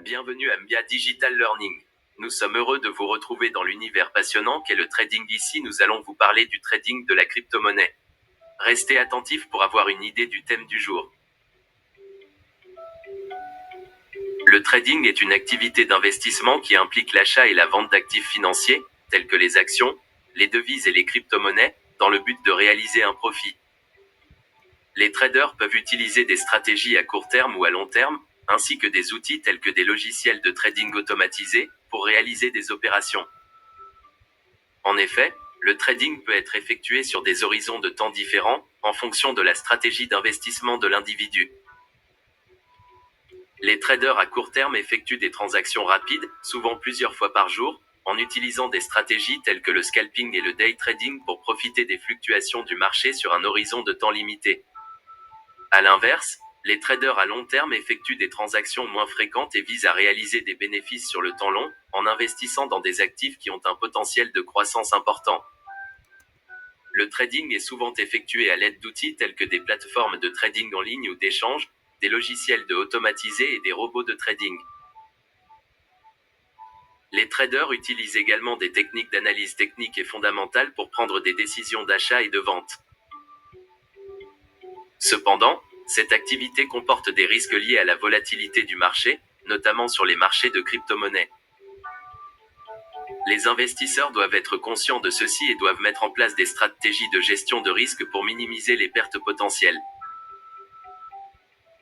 bienvenue à MBIA Digital Learning. Nous sommes heureux de vous retrouver dans l'univers passionnant qu'est le trading. Ici, nous allons vous parler du trading de la crypto-monnaie. Restez attentifs pour avoir une idée du thème du jour. Le trading est une activité d'investissement qui implique l'achat et la vente d'actifs financiers, tels que les actions, les devises et les crypto-monnaies, dans le but de réaliser un profit. Les traders peuvent utiliser des stratégies à court terme ou à long terme, ainsi que des outils tels que des logiciels de trading automatisés, pour réaliser des opérations. En effet, le trading peut être effectué sur des horizons de temps différents, en fonction de la stratégie d'investissement de l'individu. Les traders à court terme effectuent des transactions rapides, souvent plusieurs fois par jour, en utilisant des stratégies telles que le scalping et le day trading pour profiter des fluctuations du marché sur un horizon de temps limité. À l'inverse, les traders à long terme effectuent des transactions moins fréquentes et visent à réaliser des bénéfices sur le temps long, en investissant dans des actifs qui ont un potentiel de croissance important. Le trading est souvent effectué à l'aide d'outils tels que des plateformes de trading en ligne ou d'échange, des logiciels de automatisés et des robots de trading. Les traders utilisent également des techniques d'analyse technique et fondamentale pour prendre des décisions d'achat et de vente. Cependant, cette activité comporte des risques liés à la volatilité du marché, notamment sur les marchés de crypto-monnaies. Les investisseurs doivent être conscients de ceci et doivent mettre en place des stratégies de gestion de risque pour minimiser les pertes potentielles.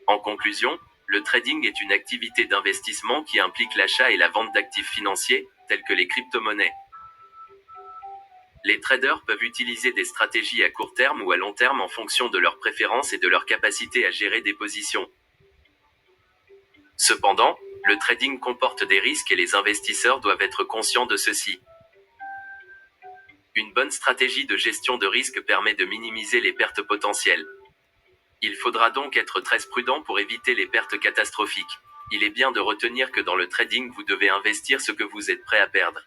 En conclusion, le trading est une activité d'investissement qui implique l'achat et la vente d'actifs financiers, tels que les crypto-monnaies. Les traders peuvent utiliser des stratégies à court terme ou à long terme en fonction de leurs préférences et de leur capacité à gérer des positions. Cependant, le trading comporte des risques et les investisseurs doivent être conscients de ceci. Une bonne stratégie de gestion de risque permet de minimiser les pertes potentielles. Il faudra donc être très prudent pour éviter les pertes catastrophiques. Il est bien de retenir que dans le trading, vous devez investir ce que vous êtes prêt à perdre.